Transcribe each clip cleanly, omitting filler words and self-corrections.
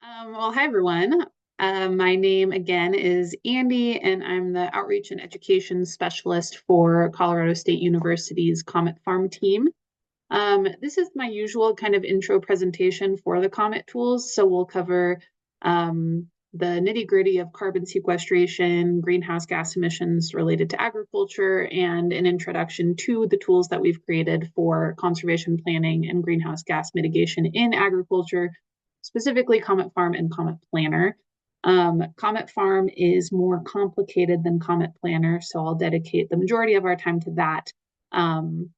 Well, hi everyone. My name again is Andie, and I'm the Outreach and Education Specialist for Colorado State University's Comet Farm team. This is my usual kind of intro presentation for the Comet tools. So we'll cover the nitty-gritty of carbon sequestration, greenhouse gas emissions related to agriculture, and an introduction to the tools that we've created for conservation planning and greenhouse gas mitigation in agriculture, specifically Comet Farm and Comet Planner. Comet Farm is more complicated than Comet Planner, so I'll dedicate the majority of our time to that. And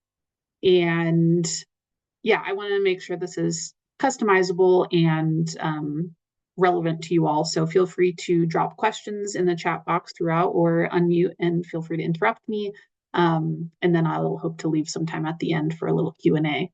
yeah, I want to make sure this is customizable and relevant to you all. So feel free to drop questions in the chat box throughout or unmute and feel free to interrupt me. And then I'll hope to leave some time at the end for a little Q&A.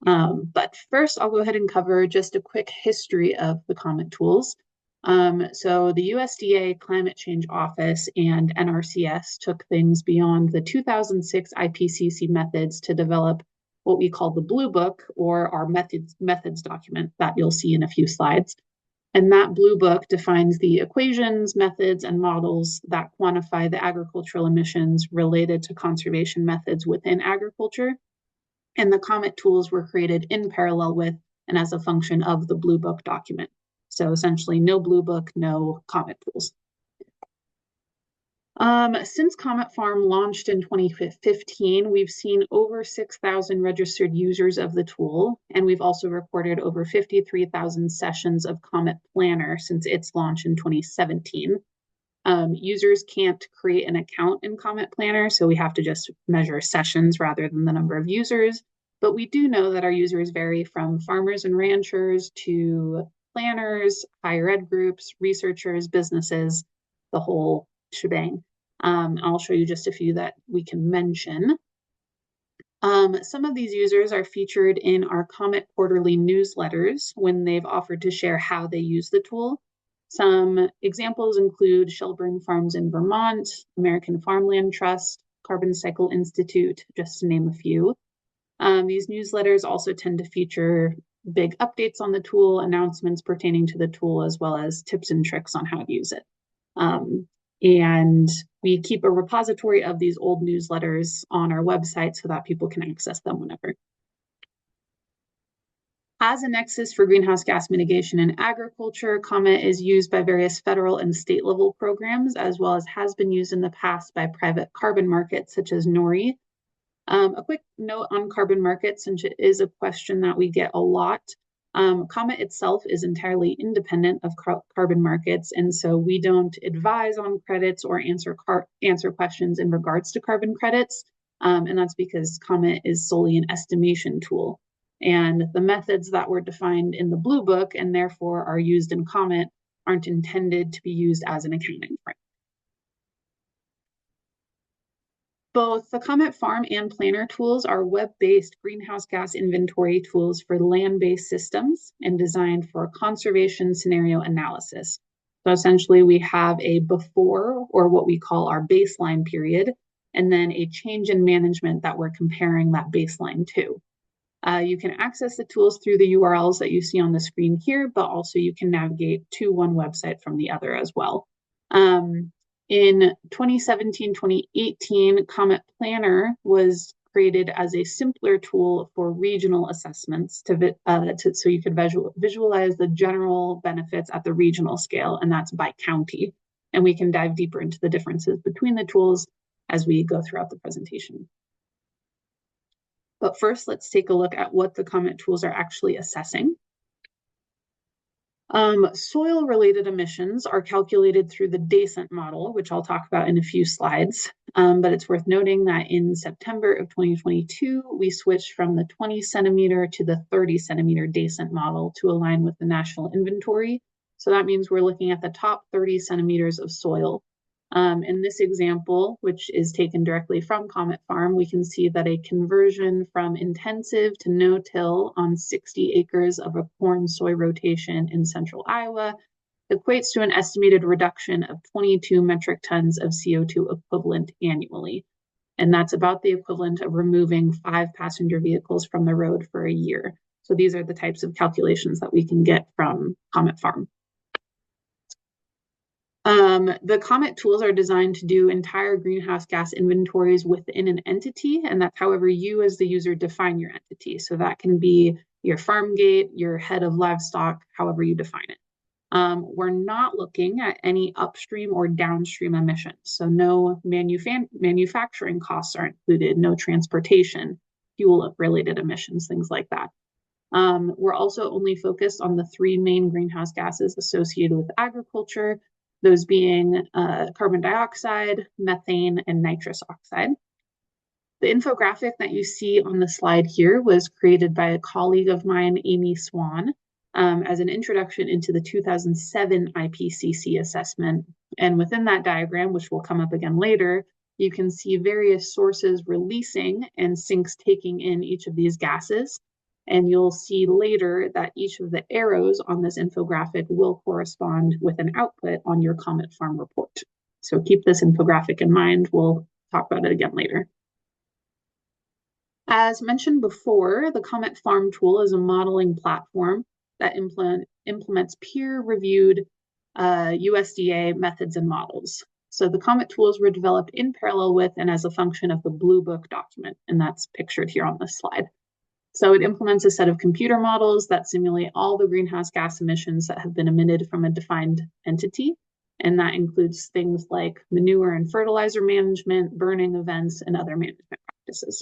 But first, I'll go ahead and cover just a quick history of the Comet tools. So the USDA Climate Change Office and NRCS took things beyond the 2006 IPCC methods to develop what we call the Blue Book, or our methods document that you'll see in a few slides. And that Blue Book defines the equations, methods, and models that quantify the agricultural emissions related to conservation methods within agriculture. And the Comet tools were created in parallel with and as a function of the Blue Book document. So essentially no Blue Book, no Comet tools. Since Comet Farm launched in 2015, we've seen over 6,000 registered users of the tool, and we've also recorded over 53,000 sessions of Comet Planner since its launch in 2017. Users can't create an account in Comet Planner, so we have to just measure sessions rather than the number of users. But we do know that our users vary from farmers and ranchers to planners, higher ed groups, researchers, businesses, the whole shebang. I'll show you just a few that we can mention. Some of these users are featured in our Comet quarterly newsletters when they've offered to share how they use the tool. Some examples include Shelburne Farms in Vermont, American Farmland Trust, Carbon Cycle Institute, just to name a few. These newsletters also tend to feature big updates on the tool, announcements pertaining to the tool, as well as tips and tricks on how to use it. And we keep a repository of these old newsletters on our website so that people can access them whenever. As a nexus for greenhouse gas mitigation in agriculture, Comet is used by various federal and state level programs, as well as has been used in the past by private carbon markets such as NORI. A quick note on carbon markets, since it is a question that we get a lot. Comet itself is entirely independent of carbon markets, and so we don't advise on credits or answer questions in regards to carbon credits, and that's because Comet is solely an estimation tool. And the methods that were defined in the Blue Book and therefore are used in Comet aren't intended to be used as an accounting framework. Both the Comet Farm and Planner tools are web-based greenhouse gas inventory tools for land-based systems and designed for conservation scenario analysis. So essentially we have a before, or what we call our baseline period, and then a change in management that we're comparing that baseline to. You can access the tools through the URLs that you see on the screen here, but also you can navigate to one website from the other as well. In 2017-2018, Comet Planner was created as a simpler tool for regional assessments so you could visualize the general benefits at the regional scale, and that's by county. And we can dive deeper into the differences between the tools as we go throughout the presentation. But first, let's take a look at what the Comet tools are actually assessing. Soil-related emissions are calculated through the DECENT model, which I'll talk about in a few slides. But it's worth noting that in September of 2022, we switched from the 20 centimeter to the 30 centimeter DECENT model to align with the national inventory. So that means we're looking at the top 30 centimeters of soil. In this example, which is taken directly from Comet Farm, we can see that a conversion from intensive to no-till on 60 acres of a corn-soy rotation in central Iowa equates to an estimated reduction of 22 metric tons of CO2 equivalent annually. And that's about the equivalent of removing 5 passenger vehicles from the road for a year. So these are the types of calculations that we can get from Comet Farm. The Comet tools are designed to do entire greenhouse gas inventories within an entity, and that's however you as the user define your entity. So that can be your farm gate, your head of livestock, however you define it. We're not looking at any upstream or downstream emissions. So no manufacturing costs are included, no transportation, fuel-related emissions, things like that. We're also only focused on the 3 main greenhouse gases associated with agriculture, those being carbon dioxide, methane, and nitrous oxide. The infographic that you see on the slide here was created by a colleague of mine, Amy Swan, as an introduction into the 2007 IPCC assessment. And within that diagram, which will come up again later, you can see various sources releasing and sinks taking in each of these gases. And you'll see later that each of the arrows on this infographic will correspond with an output on your Comet Farm report. So keep this infographic in mind. We'll talk about it again later. As mentioned before, the Comet Farm tool is a modeling platform that implements peer-reviewed USDA methods and models. So the Comet tools were developed in parallel with and as a function of the Blue Book document, and that's pictured here on this slide. So it implements a set of computer models that simulate all the greenhouse gas emissions that have been emitted from a defined entity. And that includes things like manure and fertilizer management, burning events, and other management practices.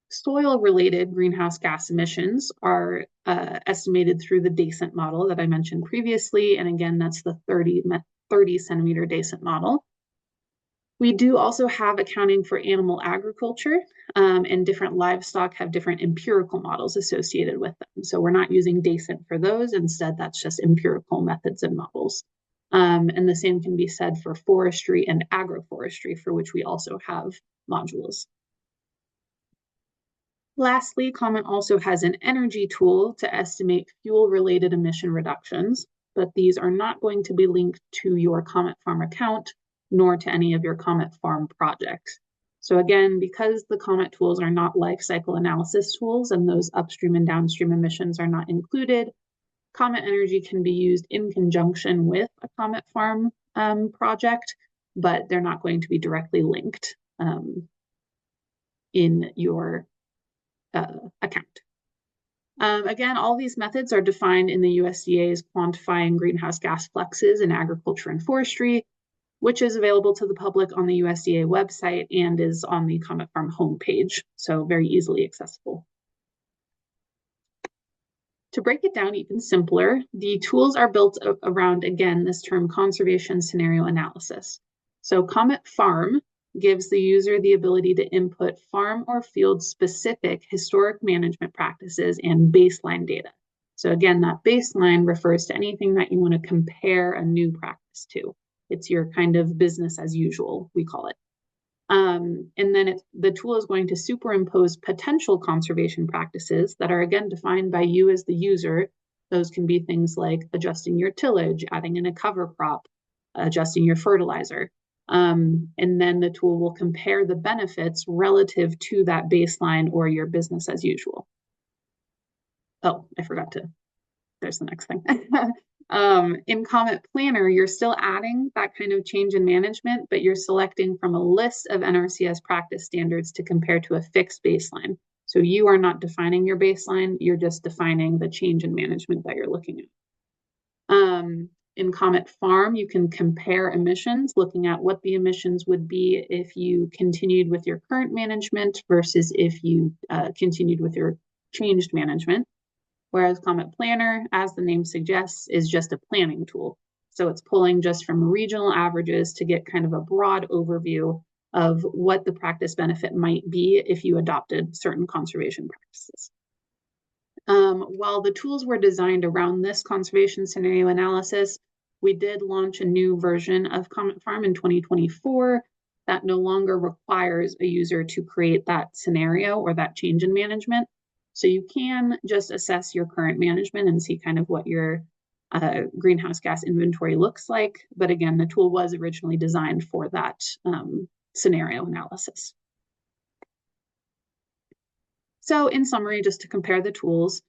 Soil-related greenhouse gas emissions are estimated through the DACENT model that I mentioned previously. And again, that's the 30 centimeter DACENT model. We do also have accounting for animal agriculture, and different livestock have different empirical models associated with them. So we're not using DACENT for those. Instead, that's just empirical methods and models. And the same can be said for forestry and agroforestry, for which we also have modules. Lastly, Comet also has an energy tool to estimate fuel-related emission reductions, but these are not going to be linked to your Comet Farm account, nor to any of your Comet Farm projects. So again, because the Comet tools are not life cycle analysis tools and those upstream and downstream emissions are not included, Comet Energy can be used in conjunction with a Comet Farm project, but they're not going to be directly linked in your account. Again, all these methods are defined in the USDA's quantifying greenhouse gas fluxes in agriculture and forestry, which is available to the public on the USDA website and is on the Comet Farm homepage, so very easily accessible. To break it down even simpler, the tools are built around, again, this term conservation scenario analysis. So Comet Farm gives the user the ability to input farm or field specific historic management practices and baseline data. So again, that baseline refers to anything that you want to compare a new practice to. It's your kind of business as usual, we call it. And then the tool is going to superimpose potential conservation practices that are again defined by you as the user. Those can be things like adjusting your tillage, adding in a cover crop, adjusting your fertilizer. And then the tool will compare the benefits relative to that baseline or your business as usual. Oh, I forgot to, there's the next thing. In Comet Planner, you're still adding that kind of change in management, but you're selecting from a list of NRCS practice standards to compare to a fixed baseline. So you are not defining your baseline, you're just defining the change in management that you're looking at. In Comet Farm, you can compare emissions, looking at what the emissions would be if you continued with your current management versus if you continued with your changed management. Whereas Comet Planner, as the name suggests, is just a planning tool. So it's pulling just from regional averages to get kind of a broad overview of what the practice benefit might be if you adopted certain conservation practices. While the tools were designed around this conservation scenario analysis, we did launch a new version of Comet Farm in 2024 that no longer requires a user to create that scenario or that change in management. So you can just assess your current management and see kind of what your greenhouse gas inventory looks like. But again, the tool was originally designed for that scenario analysis. So in summary, just to compare the tools,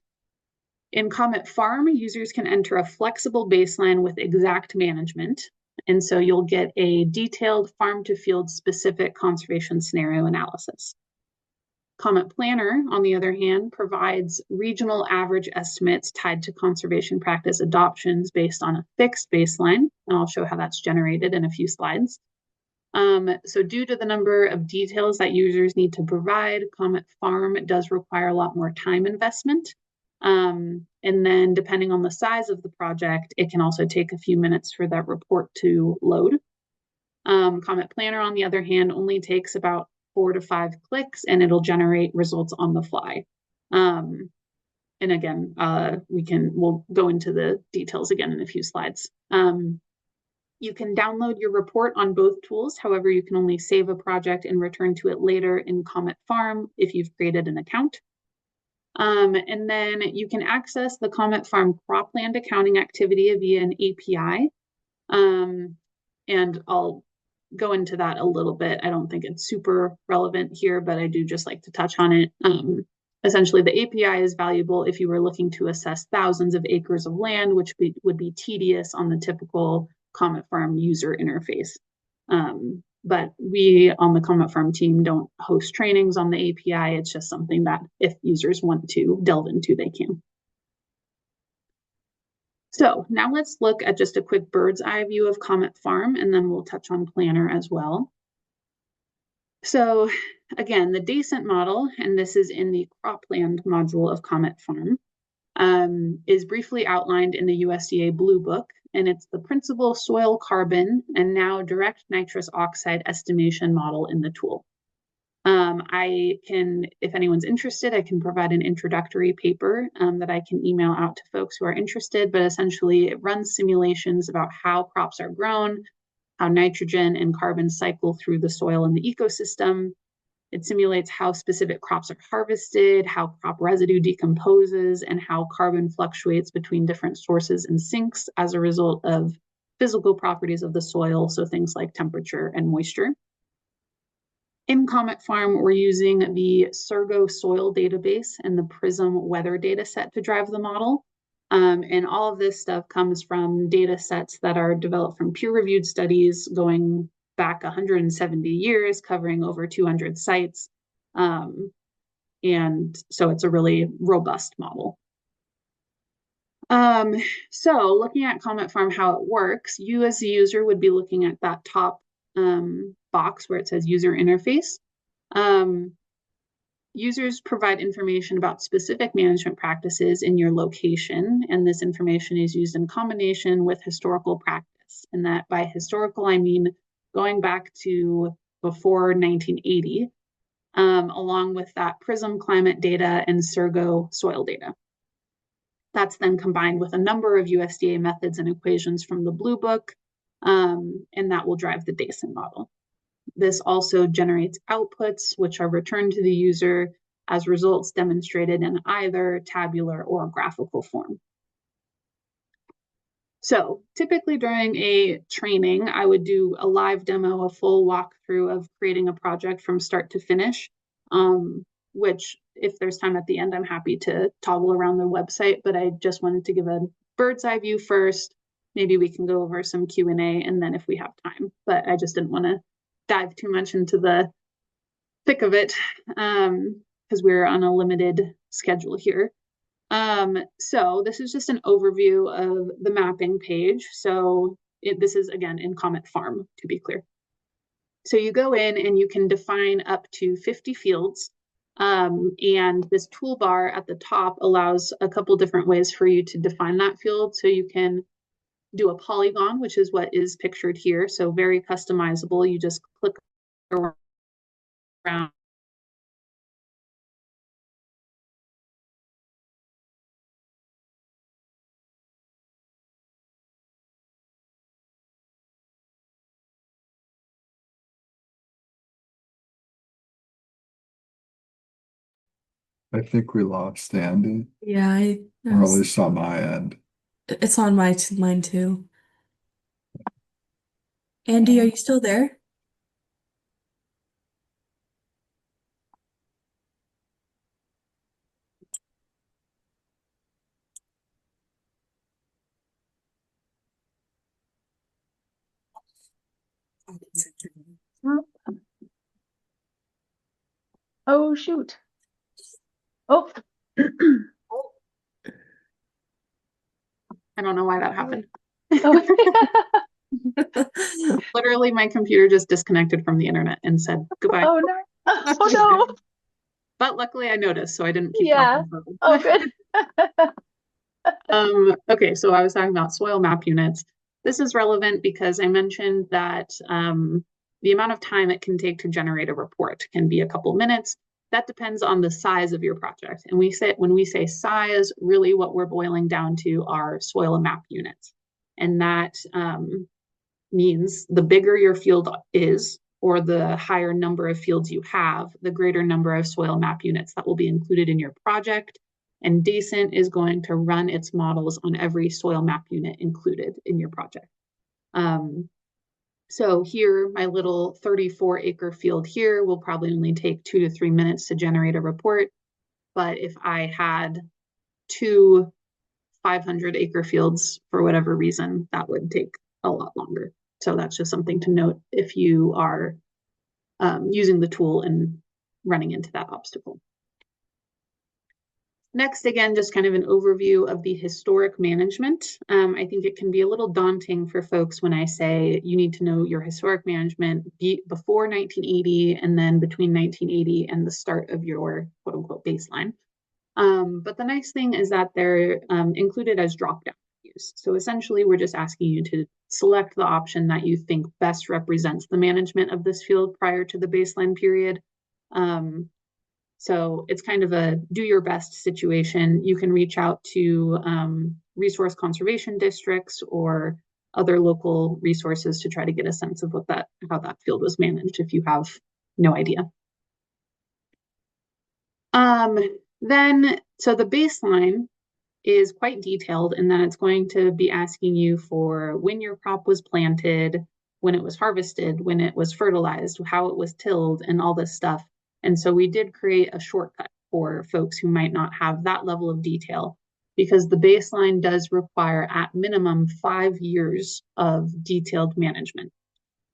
in Comet Farm, users can enter a flexible baseline with exact management. And so you'll get a detailed farm to field specific conservation scenario analysis. Comet Planner, on the other hand, provides regional average estimates tied to conservation practice adoptions based on a fixed baseline. And I'll show how that's generated in a few slides. So due to the number of details that users need to provide, Comet Farm does require a lot more time investment. And then depending on the size of the project, it can also take a few minutes for that report to load. Comet Planner, on the other hand, only takes about 4 to 5 clicks and it'll generate results on the fly. And again, we'll go into the details again in a few slides. You can download your report on both tools. However, you can only save a project and return to it later in Comet Farm if you've created an account. And then you can access the Comet Farm cropland accounting activity via an API. And I'll go into that a little bit. I don't think it's super relevant here, but I do just like to touch on it. Essentially, the API is valuable if you were looking to assess thousands of acres of land, which would be tedious on the typical Comet Farm user interface. But we on the Comet Farm team don't host trainings on the API. It's just something that if users want to delve into, they can. So now let's look at just a quick bird's eye view of Comet Farm, and then we'll touch on Planner as well. So again, the DACENT model, and this is in the cropland module of Comet Farm, is briefly outlined in the USDA Blue Book, and it's the principal soil carbon and now direct nitrous oxide estimation model in the tool. If anyone's interested, I can provide an introductory paper that I can email out to folks who are interested, but essentially it runs simulations about how crops are grown, how nitrogen and carbon cycle through the soil and the ecosystem. It simulates how specific crops are harvested, how crop residue decomposes, and how carbon fluctuates between different sources and sinks as a result of physical properties of the soil, so things like temperature and moisture. In Comet Farm, we're using the Surgo soil database and the PRISM weather data set to drive the model. And all of this stuff comes from data sets that are developed from peer-reviewed studies going back 170 years, covering over 200 sites. And so it's a really robust model. So looking at Comet Farm, how it works, you as the user would be looking at that top box where it says user interface. Users provide information about specific management practices in your location, and this information is used in combination with historical practice. And that by historical, I mean going back to before 1980, along with that PRISM climate data and Surgo soil data. That's then combined with a number of USDA methods and equations from the Blue Book, and that will drive the DACENT model. This also generates outputs, which are returned to the user as results demonstrated in either tabular or graphical form. So typically during a training, I would do a live demo, a full walkthrough of creating a project from start to finish, which if there's time at the end, I'm happy to toggle around the website, but I just wanted to give a bird's eye view first. Maybe we can go over some Q&A and then if we have time, but I just didn't want to dive too much into the thick of it because we're on a limited schedule here. So this is just an overview of the mapping page. So this is again in Comet Farm, to be clear. So you go in and you can define up to 50 fields. And this toolbar at the top allows a couple different ways for you to define that field. So you can do a polygon, which is what is pictured here. So very customizable. You just click around. I think we lost Andie, Yeah, or at least on my end. it's on mine too. Andie, are you still there? Oh, shoot. Oh. I don't know why that happened. Oh. Literally, my computer just disconnected from the internet and said goodbye. Oh no. Oh no. But luckily I noticed, so I didn't keep Yeah. talking forever. Oh, good. Okay, so I was talking about soil map units. This is relevant because I mentioned that the amount of time it can take to generate a report can be a couple minutes. That depends on the size of your project. And when we say size, really what we're boiling down to are soil map units. And that means the bigger your field is, or the higher number of fields you have, the greater number of soil map units that will be included in your project. And DECENT is going to run its models on every soil map unit included in your project. So here, my little 34-acre field here will probably only take 2 to 3 minutes to generate a report. But if I had 2 500-acre fields for whatever reason, that would take a lot longer. So that's just something to note if you are using the tool and running into that obstacle. Next, again, just kind of an overview of the historic management. I think it can be a little daunting for folks when I say you need to know your historic management before 1980 and then between 1980 and the start of your quote unquote baseline. But the nice thing is that they're included as drop-down menus. So essentially, we're just asking you to select the option that you think best represents the management of this field prior to the baseline period. So it's kind of a do your best situation. You can reach out to resource conservation districts or other local resources to try to get a sense of how that field was managed if you have no idea. So the baseline is quite detailed in that it's going to be asking you for when your crop was planted, when it was harvested, when it was fertilized, how it was tilled, and all this stuff. And so we did create a shortcut for folks who might not have that level of detail because the baseline does require at minimum 5 years of detailed management.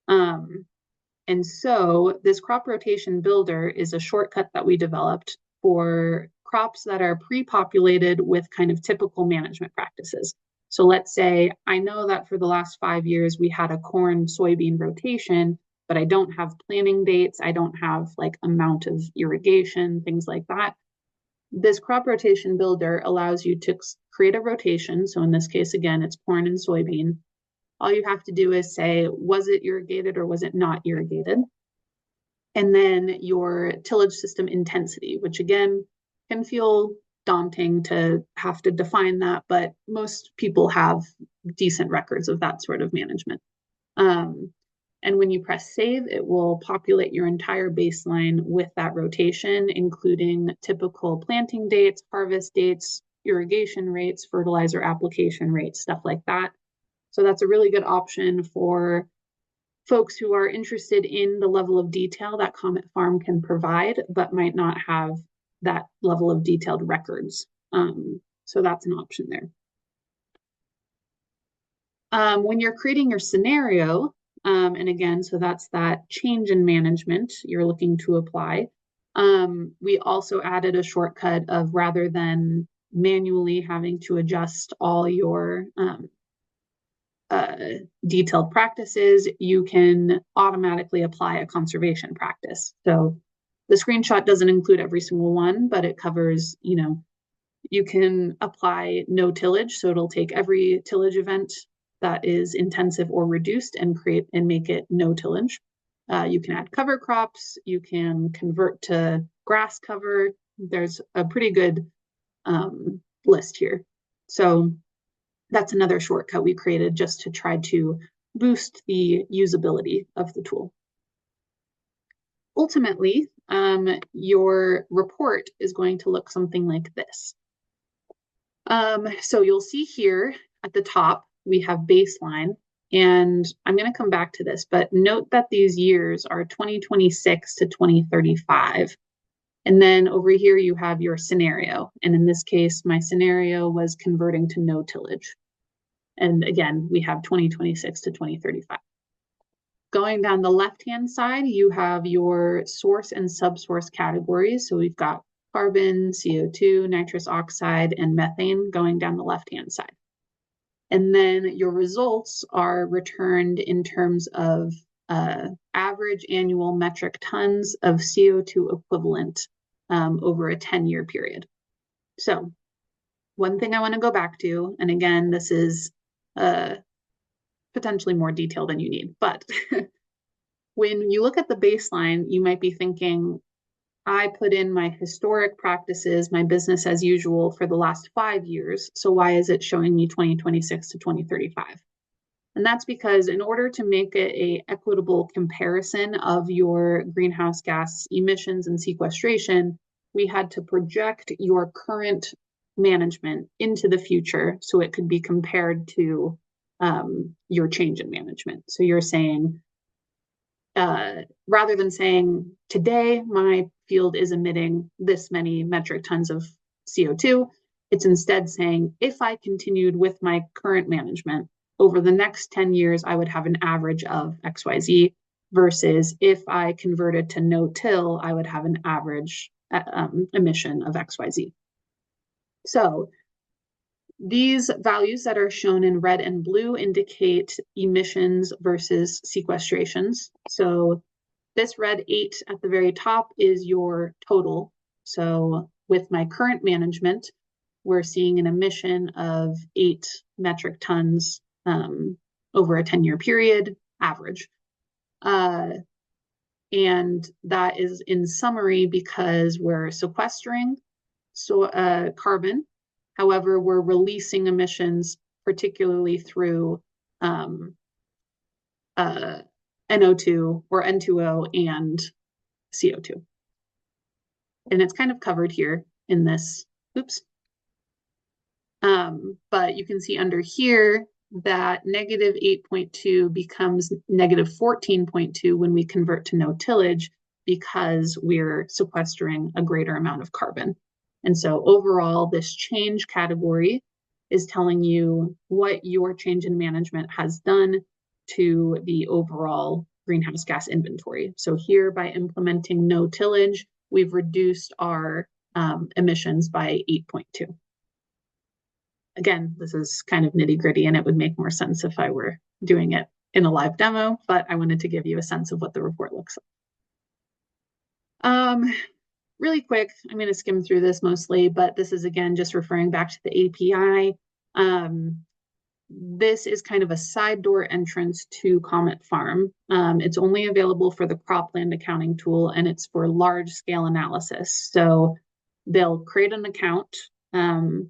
And so this crop rotation builder is a shortcut that we developed for crops that are pre-populated with kind of typical management practices. So let's say I know that for the last 5 years we had a corn soybean rotation, but I don't have planting dates. I don't have like amount of irrigation, things like that. This crop rotation builder allows you to create a rotation. So in this case, again, it's corn and soybean. All you have to do is say, was it irrigated or was it not irrigated? And then your tillage system intensity, which again, can feel daunting to have to define that, but most people have decent records of that sort of management. And when you press save, it will populate your entire baseline with that rotation, including typical planting dates, harvest dates, irrigation rates, fertilizer application rates, stuff like that. So that's a really good option for folks who are interested in the level of detail that Comet Farm can provide, but might not have that level of detailed records. So that's an option there. When you're creating your scenario, and again, so that's that change in management you're looking to apply. We also added a shortcut of rather than manually having to adjust all your detailed practices, you can automatically apply a conservation practice. So the screenshot doesn't include every single one, but it covers, you can apply no tillage. So it'll take every tillage event that is intensive or reduced and make it no tillage. You can add cover crops. You can convert to grass cover. There's a pretty good list here. So that's another shortcut we created just to try to boost the usability of the tool. Ultimately, your report is going to look something like this. So you'll see here at the top, we have baseline, and I'm going to come back to this, but note that these years are 2026 to 2035. And then over here, you have your scenario. And in this case, my scenario was converting to no tillage. And again, we have 2026 to 2035. Going down the left-hand side, you have your source and subsource categories. So we've got carbon, CO2, nitrous oxide, and methane going down the left-hand side. And then your results are returned in terms of average annual metric tons of CO2 equivalent over a 10-year period. So one thing I want to go back to, and again, this is potentially more detail than you need, but when you look at the baseline, you might be thinking, I put in my historic practices, my business as usual for the last 5 years. So why is it showing me 2026 to 2035? And that's because in order to make it a equitable comparison of your greenhouse gas emissions and sequestration, we had to project your current management into the future so it could be compared to your change in management. So you're saying, rather than saying today my field is emitting this many metric tons of CO2, it's instead saying if I continued with my current management over the next 10 years, I would have an average of XYZ versus if I converted to no-till, I would have an average emission of XYZ. So these values that are shown in red and blue indicate emissions versus sequestrations. So this red 8 at the very top is your total. So with my current management, we're seeing an emission of 8 metric tons over a 10-year period, average. And that is in summary because we're sequestering carbon. However, we're releasing emissions, particularly through NO2 or N2O and CO2. And it's kind of covered here in this, oops. But you can see under here that negative 8.2 becomes negative 14.2 when we convert to no tillage because we're sequestering a greater amount of carbon. And so overall, this change category is telling you what your change in management has done to the overall greenhouse gas inventory. So here, by implementing no tillage, we've reduced our emissions by 8.2. Again, this is kind of nitty gritty and it would make more sense if I were doing it in a live demo, but I wanted to give you a sense of what the report looks like. Really quick, I'm going to skim through this mostly, but this is again just referring back to the API. This is kind of a side door entrance to Comet Farm. It's only available for the cropland accounting tool and it's for large scale analysis. So they'll create an account and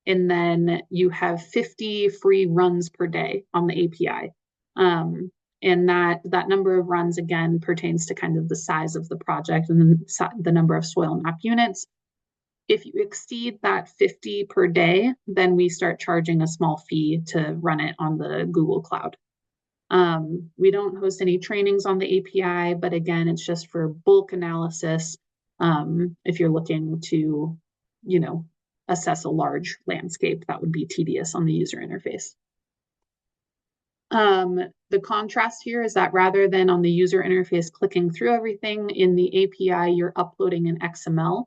then you have 50 free runs per day on the API. And that number of runs, again, pertains to kind of the size of the project and the number of soil map units. If you exceed that 50 per day, then we start charging a small fee to run it on the Google Cloud. We don't host any trainings on the API, but again, it's just for bulk analysis if you're looking to, assess a large landscape that would be tedious on the user interface. The contrast here is that rather than on the user interface clicking through everything in the API, you're uploading an XML.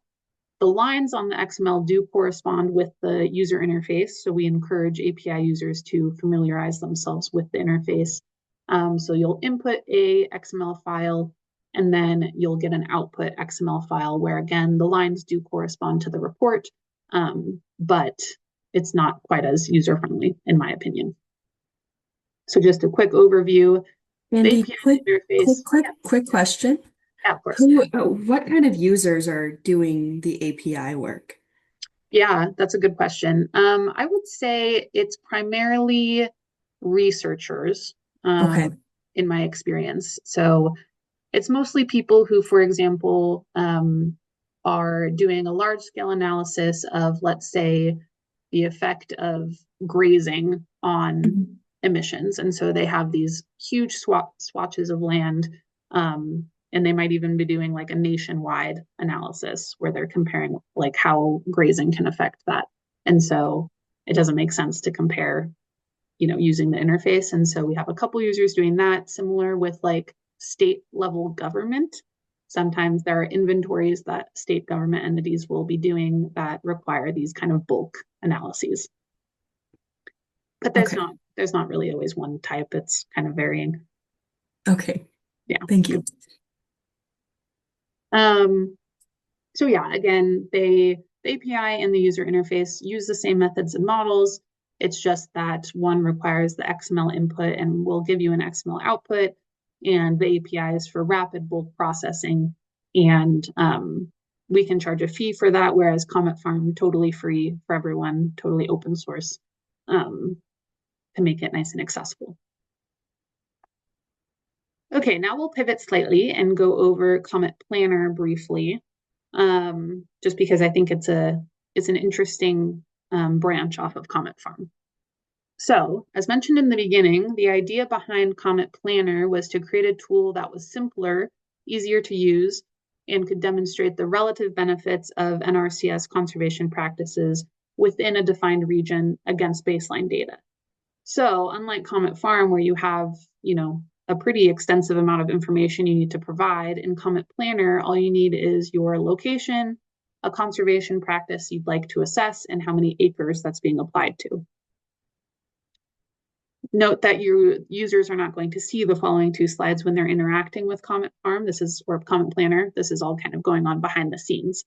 The lines on the XML do correspond with the user interface, so we encourage API users to familiarize themselves with the interface. So you'll input a XML file, and then you'll get an output XML file where, again, the lines do correspond to the report, but it's not quite as user-friendly, in my opinion. So just a quick overview. Andie, The API interface. quick question. Yeah, of course. What kind of users are doing the API work? Yeah, that's a good question. I would say it's primarily researchers, Okay. in my experience. So it's mostly people who, for example, are doing a large scale analysis of, let's say, the effect of grazing on emissions. And so they have these huge swatches of land, and they might even be doing like a nationwide analysis where they're comparing like how grazing can affect that. And so it doesn't make sense to compare, using the interface. And so we have a couple users doing that, similar with like state level government. Sometimes there are inventories that state government entities will be doing that require these kind of bulk analyses. But there's Okay. not really always one type. It's kind of varying. Okay. Yeah. Thank you. So yeah, again, the API and the user interface use the same methods and models. It's just that one requires the XML input and will give you an XML output, and the API is for rapid bulk processing. And we can charge a fee for that, whereas Comet Farm, totally free for everyone, totally open source, to make it nice and accessible. Okay, now we'll pivot slightly and go over Comet Planner briefly, just because I think it's an interesting branch off of Comet Farm. So, as mentioned in the beginning, the idea behind Comet Planner was to create a tool that was simpler, easier to use, and could demonstrate the relative benefits of NRCS conservation practices within a defined region against baseline data. So, unlike Comet Farm, where you have, a pretty extensive amount of information you need to provide, in Comet Planner, all you need is your location, a conservation practice you'd like to assess, and how many acres that's being applied to. Note that your users are not going to see the following two slides when they're interacting with Comet Farm. Or Comet Planner. This is all kind of going on behind the scenes.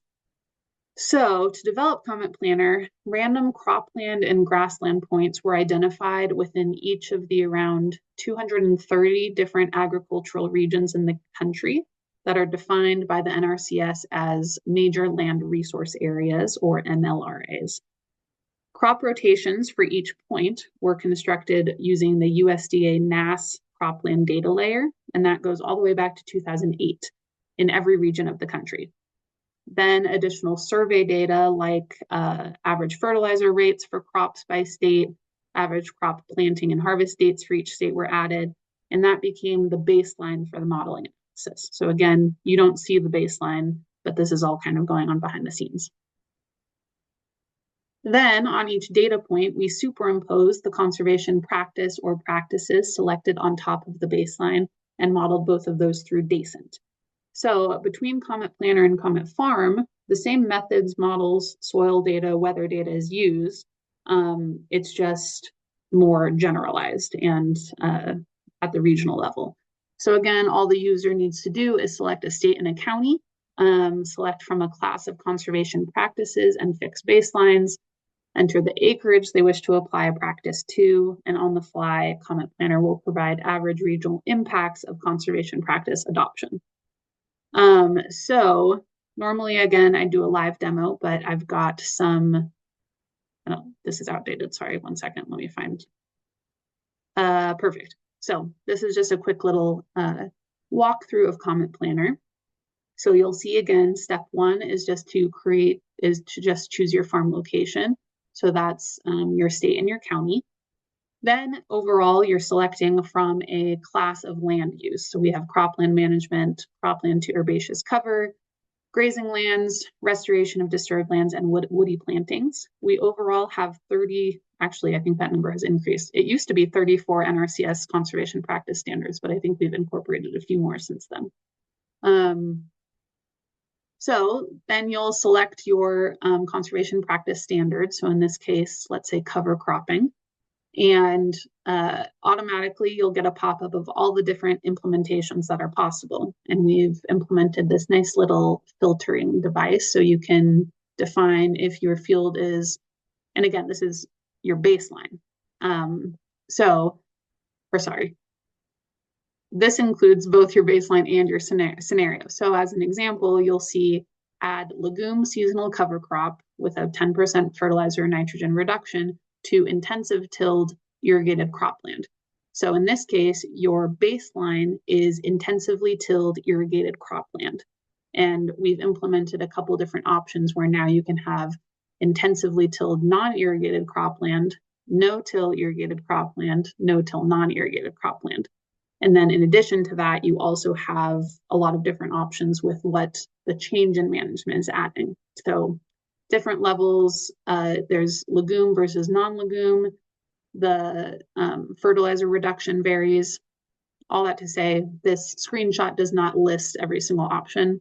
So to develop Comet Planner, random cropland and grassland points were identified within each of the around 230 different agricultural regions in the country that are defined by the NRCS as Major Land Resource Areas, or MLRAs. Crop rotations for each point were constructed using the USDA NASS cropland data layer, and that goes all the way back to 2008 in every region of the country. Then additional survey data like average fertilizer rates for crops by state, average crop planting and harvest dates for each state were added, and that became the baseline for the modeling analysis. So again, you don't see the baseline, but this is all kind of going on behind the scenes. Then on each data point, we superimpose the conservation practice or practices selected on top of the baseline and modeled both of those through DACENT. So between Comet Planner and Comet Farm, the same methods, models, soil data, weather data is used. It's just more generalized and at the regional level. So again, all the user needs to do is select a state and a county, select from a class of conservation practices and fix baselines, enter the acreage they wish to apply a practice to, and on the fly, Comet Planner will provide average regional impacts of conservation practice adoption. So normally, again, I do a live demo, but I've got some, oh, this is outdated. Sorry, 1 second. Let me find. Perfect. So this is just a quick little walkthrough of Comet Planner. So you'll see again, step 1 is just to just choose your farm location. So that's your state and your county. Then overall, you're selecting from a class of land use. So we have cropland management, cropland to herbaceous cover, grazing lands, restoration of disturbed lands, and woody plantings. We overall have 30, actually, I think that number has increased. It used to be 34 NRCS conservation practice standards, but I think we've incorporated a few more since then. So then you'll select your conservation practice standard. So in this case, let's say cover cropping. And automatically you'll get a pop-up of all the different implementations that are possible. And we've implemented this nice little filtering device so you can define if your field is, and again, this is your baseline. This includes both your baseline and your scenario. So as an example, you'll see add legume seasonal cover crop with a 10% fertilizer nitrogen reduction to intensive tilled irrigated cropland. So in this case, your baseline is intensively tilled irrigated cropland. And we've implemented a couple different options where now you can have intensively tilled non-irrigated cropland, no-till irrigated cropland, no-till non-irrigated cropland. And then in addition to that, you also have a lot of different options with what the change in management is adding. So different levels, there's legume versus non-legume, The fertilizer reduction varies. All that to say, this screenshot does not list every single option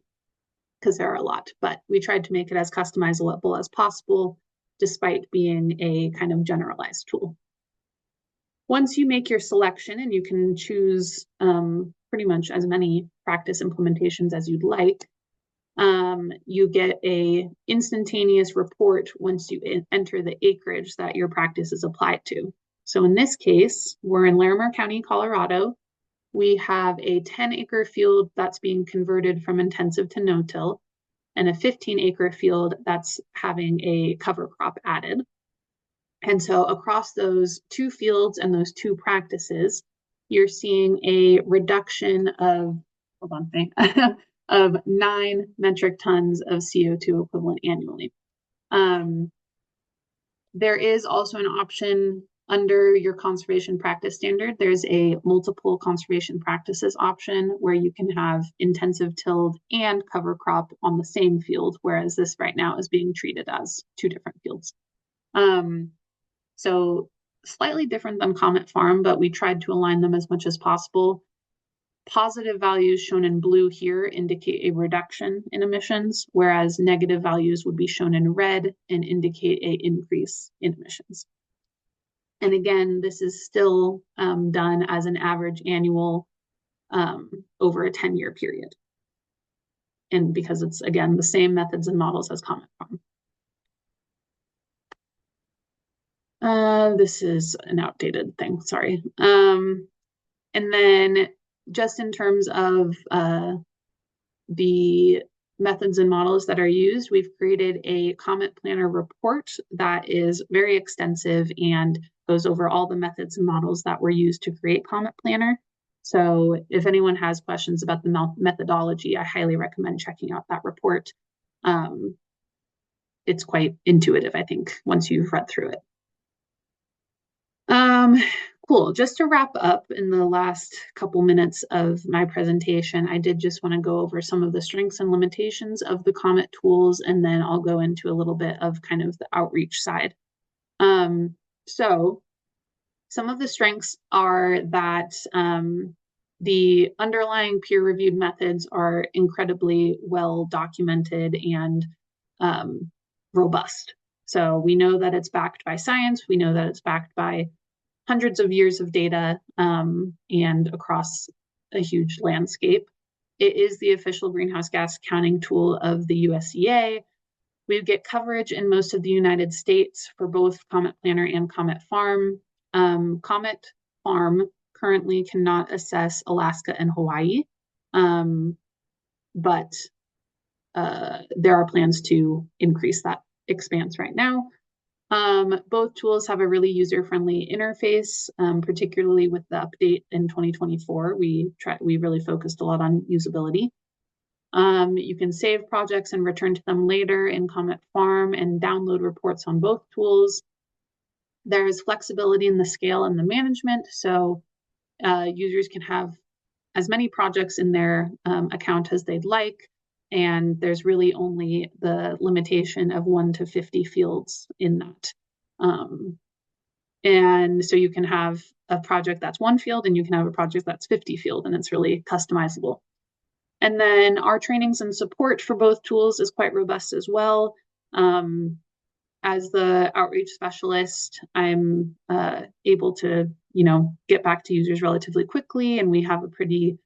because there are a lot, but we tried to make it as customizable as possible, despite being a kind of generalized tool. Once you make your selection, and you can choose pretty much as many practice implementations as you'd like, you get a instantaneous report once you enter the acreage that your practice is applied to. So in this case, we're in Larimer County, Colorado. We have a 10-acre field that's being converted from intensive to no-till, and a 15-acre field that's having a cover crop added. And so across those two fields and those two practices, you're seeing a reduction of, hold on, of 9 metric tons of CO2 equivalent annually. There is also an option under your conservation practice standard. There's a multiple conservation practices option where you can have intensive tilled and cover crop on the same field, whereas this right now is being treated as 2 different fields. So slightly different than Comet Farm, but we tried to align them as much as possible. Positive values shown in blue here indicate a reduction in emissions, whereas negative values would be shown in red and indicate an increase in emissions. And again, this is still done as an average annual over a 10-year period. And because it's, again, the same methods and models as Comet Farm. This is an outdated thing, sorry. And then just in terms of the methods and models that are used, we've created a Comet Planner report that is very extensive and goes over all the methods and models that were used to create Comet Planner. So if anyone has questions about the methodology, I highly recommend checking out that report. It's quite intuitive, I think, once you've read through it. Cool. Just to wrap up in the last couple minutes of my presentation, I did just want to go over some of the strengths and limitations of the Comet tools, and then I'll go into a little bit of kind of the outreach side. So some of the strengths are that the underlying peer-reviewed methods are incredibly well documented and robust. So we know that it's backed by science. We know that it's backed by hundreds of years of data and across a huge landscape. It is the official greenhouse gas counting tool of the USDA. We get coverage in most of the United States for both Comet Planner and Comet Farm. Comet Farm currently cannot assess Alaska and Hawaii, but there are plans to increase that expanse right now. Both tools have a really user-friendly interface, particularly with the update in 2024. We really focused a lot on usability. You can save projects and return to them later in Comet Farm and download reports on both tools. There's flexibility in the scale and the management, so users can have as many projects in their account as they'd like. And there's really only the limitation of 1 to 50 fields in that. And so you can have a project that's 1 field and you can have a project that's 50 field, and it's really customizable. And then our trainings and support for both tools is quite robust as well. As the outreach specialist, I'm able to, get back to users relatively quickly, and we have a pretty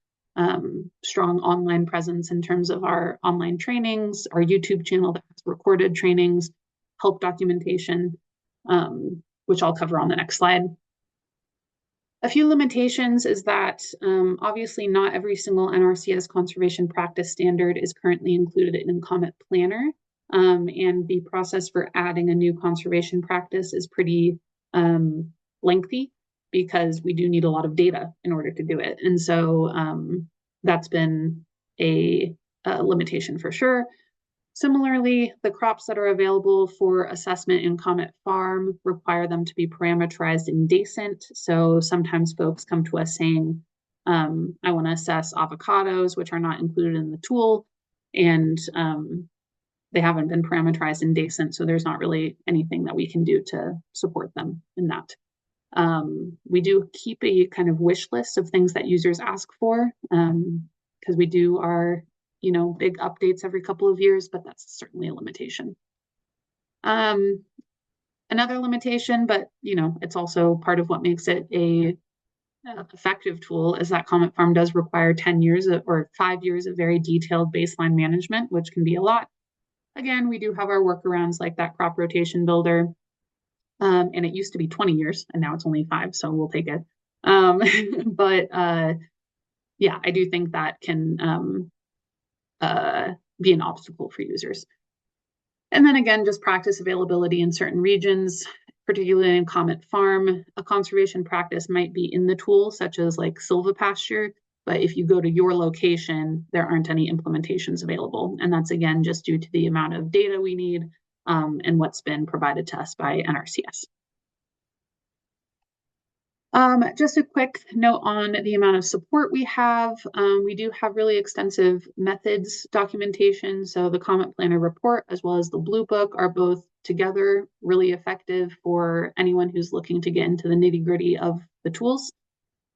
strong online presence in terms of our online trainings, our YouTube channel that has recorded trainings, help documentation, which I'll cover on the next slide. A few limitations is that obviously not every single NRCS conservation practice standard is currently included in Comet Planner, and the process for adding a new conservation practice is pretty lengthy, because we do need a lot of data in order to do it. And so that's been a limitation for sure. Similarly, the crops that are available for assessment in Comet Farm require them to be parameterized in DACENT. So sometimes folks come to us saying, I want to assess avocados, which are not included in the tool, and they haven't been parameterized in DACENT, so there's not really anything that we can do to support them in that. We do keep a kind of wish list of things that users ask for, because we do our, big updates every couple of years, but that's certainly a limitation. Another limitation, but it's also part of what makes it a effective tool, is that Comet Farm does require 10 years or 5 years of very detailed baseline management, which can be a lot. Again, we do have our workarounds like that crop rotation builder. And it used to be 20 years and now it's only 5, so we'll take it. But yeah, I do think that can be an obstacle for users. And then again, just practice availability in certain regions, particularly in Comet Farm. A conservation practice might be in the tool, such as like silvopasture, but if you go to your location, there aren't any implementations available. And that's again, just due to the amount of data we need and what's been provided to us by NRCS. Just a quick note on the amount of support we have. We do have really extensive methods documentation. So the Comet Planner report, as well as the Blue Book, are both together really effective for anyone who's looking to get into the nitty-gritty of the tools.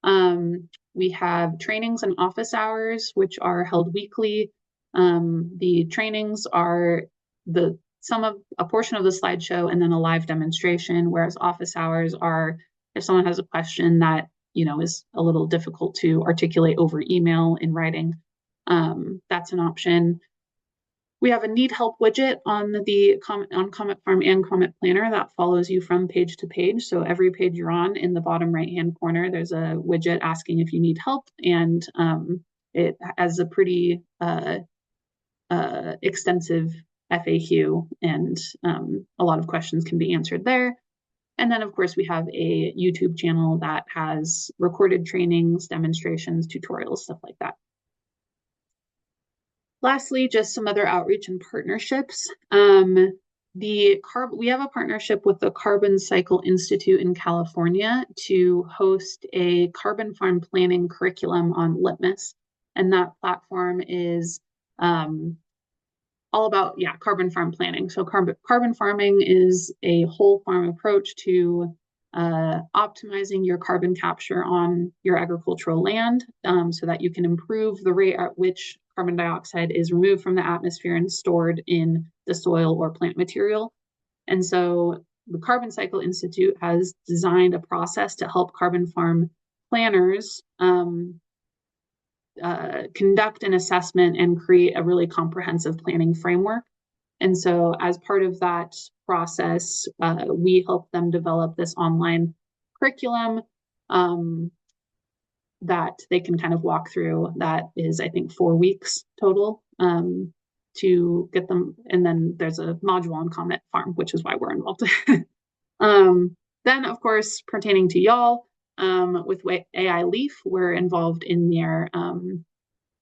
We have trainings and office hours, which are held weekly. The trainings are a portion of the slideshow and then a live demonstration, whereas office hours are if someone has a question that is a little difficult to articulate over email in writing, that's an option. We have a need help widget on Comet Farm and Comet Planner that follows you from page to page. So every page you're on, in the bottom right hand corner, there's a widget asking if you need help, and it has a pretty extensive FAQ, and a lot of questions can be answered there. And then, of course, we have a YouTube channel that has recorded trainings, demonstrations, tutorials, stuff like that. Lastly, just some other outreach and partnerships. We have a partnership with the Carbon Cycle Institute in California to host a carbon farm planning curriculum on Litmus. And that platform is all about, carbon farm planning. So carbon farming is a whole farm approach to optimizing your carbon capture on your agricultural land so that you can improve the rate at which carbon dioxide is removed from the atmosphere and stored in the soil or plant material. And so the Carbon Cycle Institute has designed a process to help carbon farm planners conduct an assessment and create a really comprehensive planning framework. And so as part of that process, we help them develop this online curriculum that they can kind of walk through. That is, I think, 4 weeks total to get them. And then there's a module on Comet Farm, which is why we're involved. Then, of course, pertaining to y'all, with AI Leaf, we're involved in their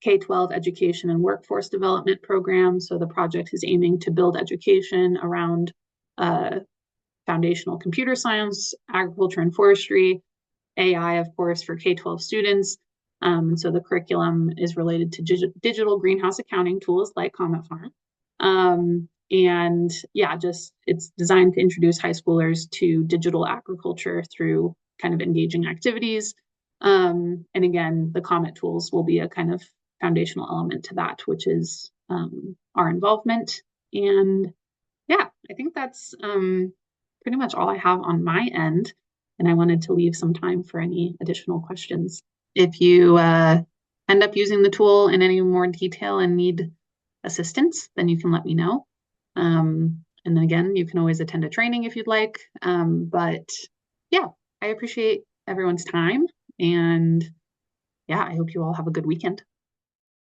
K-12 education and workforce development program. So the project is aiming to build education around foundational computer science, agriculture and forestry, AI, of course, for K-12 students. So the curriculum is related to digital greenhouse accounting tools like Comet Farm. And it's designed to introduce high schoolers to digital agriculture through kind of engaging activities. And again, the Comet tools will be a kind of foundational element to that, which is our involvement. And I think that's pretty much all I have on my end. And I wanted to leave some time for any additional questions. If you end up using the tool in any more detail and need assistance, then you can let me know. And then again, you can always attend a training if you'd like. But I appreciate everyone's time. And I hope you all have a good weekend.